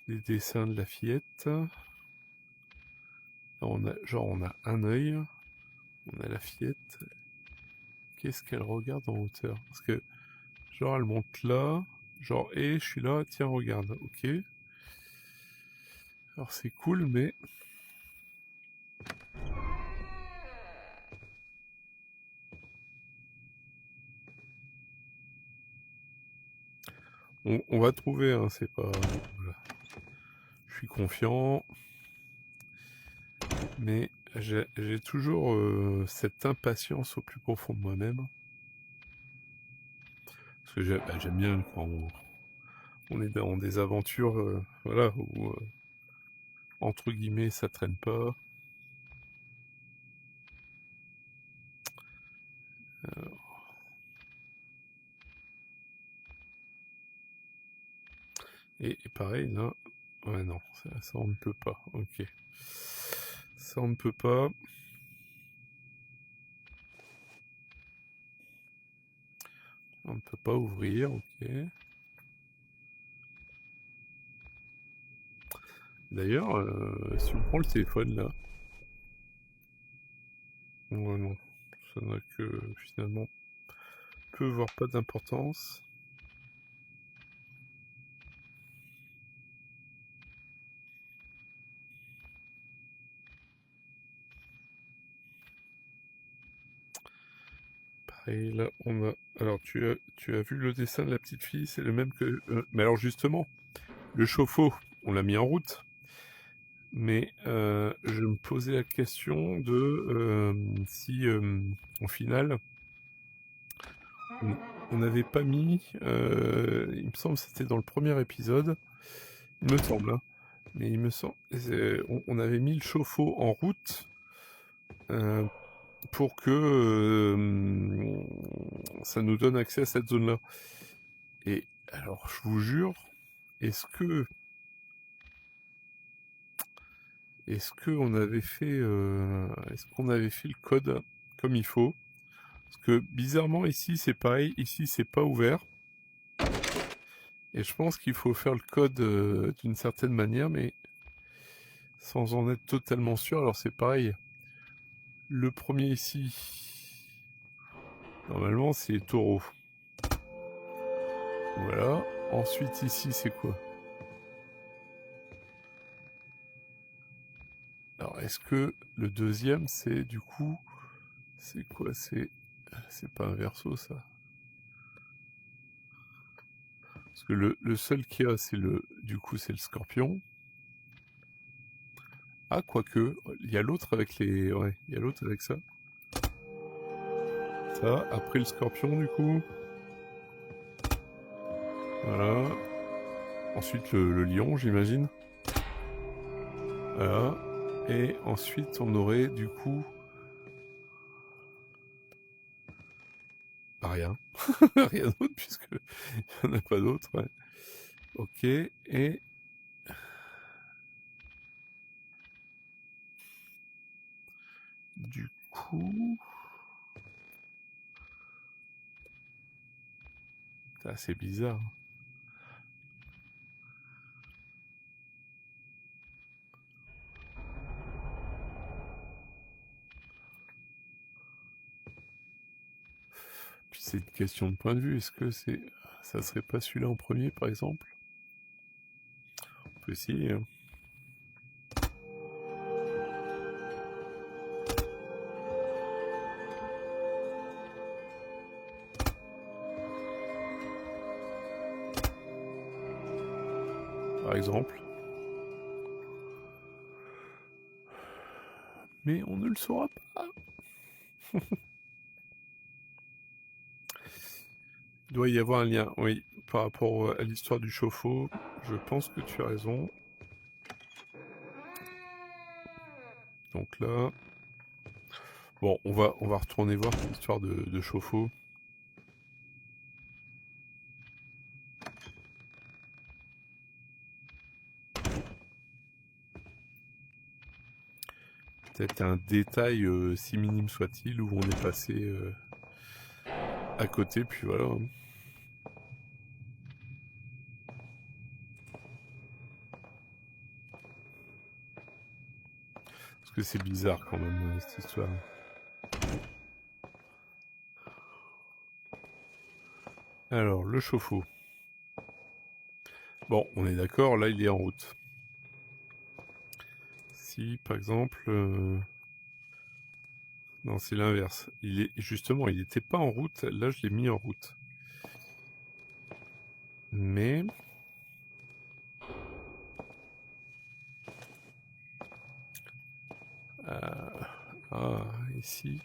dessins de la fillette. On a un œil, on a la fillette. Qu'est-ce qu'elle regarde en hauteur? Parce que, genre, elle monte là, genre, je suis là, tiens, regarde, ok. Alors, c'est cool, mais... On va trouver, hein, c'est pas... Voilà. Je suis confiant. Mais j'ai toujours cette impatience au plus profond de moi-même. Parce que j'aime bien quand on est dans des aventures voilà, où, entre guillemets, ça traîne pas. Alors... Et pareil, là... Ouais, non, ça on ne peut pas. Ok. Ça on ne peut pas. On ne peut pas ouvrir, ok. D'ailleurs, si on prend le téléphone là... Ouais, non. Ça n'a que, finalement, peu voire pas d'importance. Pareil, là, on a... Alors, tu as vu le dessin de la petite fille, c'est le même que... Mais alors, justement, le chauffe-eau, on l'a mis en route. Mais je me posais la question de si, au final, on n'avait pas mis... il me semble que c'était dans le premier épisode, il me semble, hein, mais il me semble... on avait mis le chauffe-eau en route pour que ça nous donne accès à cette zone-là. Et alors, je vous jure, est-ce qu'on avait fait le code comme il faut? Parce que bizarrement ici c'est pareil, ici c'est pas ouvert. Et je pense qu'il faut faire le code d'une certaine manière, mais sans en être totalement sûr. Alors c'est pareil. Le premier ici, normalement c'est les taureaux. Voilà. Ensuite ici c'est quoi? Alors est-ce que le deuxième c'est du coup... C'est quoi? C'est pas un verso ça? Parce que le seul qu'il y a c'est du coup c'est le scorpion. Ah, quoique, il y a l'autre avec les... Ouais, il y a l'autre avec ça. Ça, après le scorpion, du coup. Voilà. Ensuite, le lion, j'imagine. Voilà. Et ensuite, on aurait, du coup... Bah, rien. Rien d'autre, puisque il n'y en a pas d'autre, ouais. Ok, et... Du coup... C'est bizarre. Puis c'est une question de point de vue. Est-ce que ça serait pas celui-là en premier, par exemple? On peut essayer, hein. Par exemple. Mais on ne le saura pas. Il doit y avoir un lien, oui. par rapport à l'histoire du chauffe-eau, je pense que tu as raison. Donc là... Bon, on va retourner voir cette histoire de chauffe-eau. Peut-être un détail, si minime soit-il, où on est passé à côté, puis voilà. Parce que c'est bizarre quand même, cette histoire. Alors, le chauffe-eau. Bon, on est d'accord, là il est en route. Si, par exemple... Non, c'est l'inverse. Justement, il n'était pas en route, là je l'ai mis en route. Mais... ici...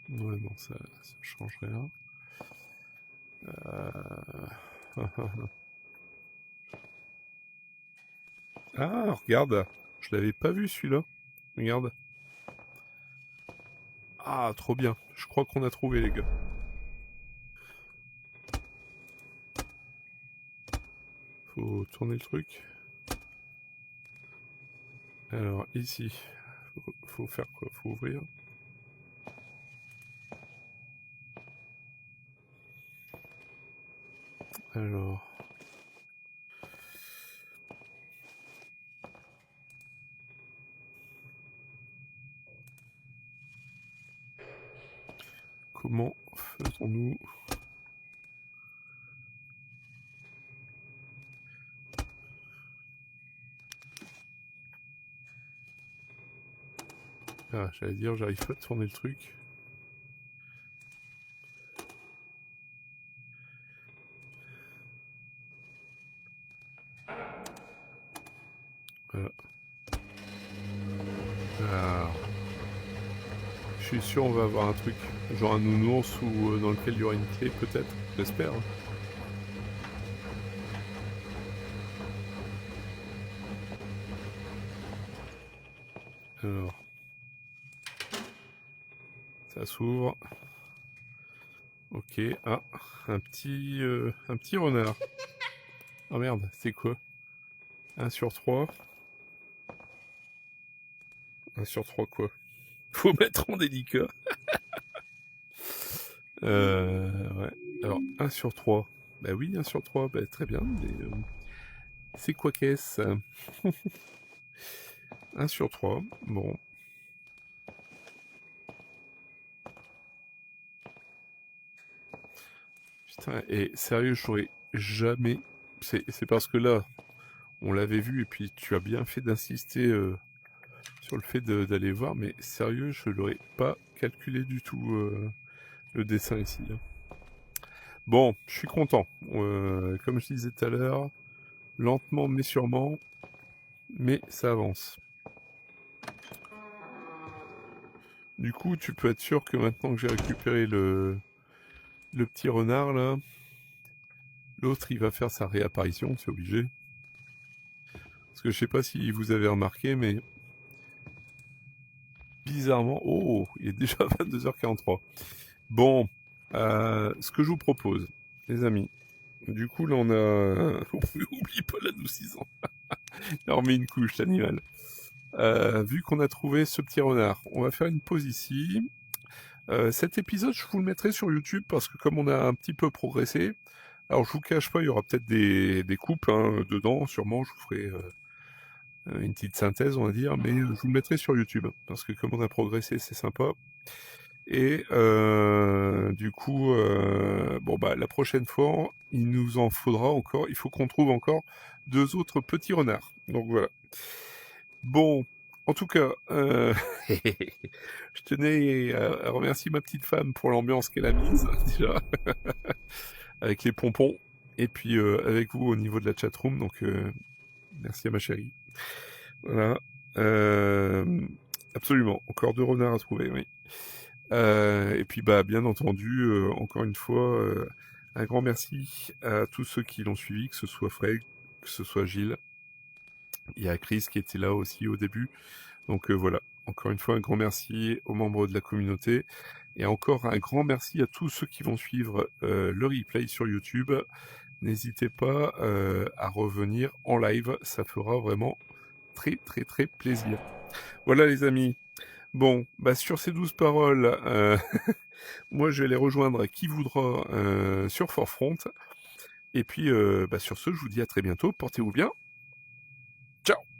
Ouais, non, ça change rien. Ah, regarde, je l'avais pas vu celui-là. Regarde. Ah, trop bien. Je crois qu'on a trouvé, les gars. Faut tourner le truc. Alors, ici, faut faire quoi? Faut ouvrir. Alors... Comment faisons-nous? Ah, j'allais dire, j'arrive pas à tourner le truc. Voilà. Ah. Je suis sûr on va avoir un truc, genre un nounours ou dans lequel il y aura une clé peut-être, j'espère. Alors, ça s'ouvre. Ok, ah, un petit renard. Oh merde, c'est quoi? 1 sur 3. 1 sur 3 quoi? Faut mettre en délicat. Ouais. Alors, 1 sur 3. Bah oui, 1 sur 3, bah très bien. Mais, c'est quoi qu'est-ce? 1 sur 3, bon. Putain, et sérieux, j'aurais jamais... C'est parce que là, on l'avait vu, et puis tu as bien fait d'insister sur le fait d'aller voir, mais sérieux, je l'aurais pas calculé du tout, le dessin ici. Hein. Bon, je suis content. Comme je disais tout à l'heure, lentement mais sûrement, mais ça avance. Du coup, tu peux être sûr que maintenant que j'ai récupéré le petit renard, là, l'autre, il va faire sa réapparition, c'est obligé. Parce que je sais pas si vous avez remarqué, mais bizarrement... Oh, il est déjà 22h43. Bon, ce que je vous propose, les amis, du coup, là, on a... Oublie pas l'adoucissant. Là, on met une couche, l'animal. Vu qu'on a trouvé ce petit renard, on va faire une pause ici. Cet épisode, je vous le mettrai sur YouTube parce que comme on a un petit peu progressé, alors je vous cache pas, il y aura peut-être des coupes hein, dedans, sûrement, je vous ferai une petite synthèse, on va dire, mais je vous le mettrai sur YouTube parce que comme on a progressé, c'est sympa. Et du coup, bon bah la prochaine fois, il nous en faudra encore, il faut qu'on trouve encore 2 autres petits renards. Donc voilà. Bon, en tout cas, je tenais à remercier ma petite femme pour l'ambiance qu'elle a mise déjà, avec les pompons, et puis avec vous au niveau de la chatroom. Donc merci à ma chérie. Voilà. Absolument, encore 2 renards à trouver, oui. Et puis bah bien entendu, encore une fois, un grand merci à tous ceux qui l'ont suivi, que ce soit Fred, que ce soit Gilles. Il y a Chris qui était là aussi au début. Donc voilà, encore une fois un grand merci aux membres de la communauté et encore un grand merci à tous ceux qui vont suivre le replay sur YouTube. N'hésitez pas à revenir en live, ça fera vraiment très très très plaisir. Voilà les amis. Bon, bah sur ces 12 paroles, moi je vais les rejoindre qui voudra sur Forefront. Et puis bah sur ce, je vous dis à très bientôt, portez-vous bien. Ciao.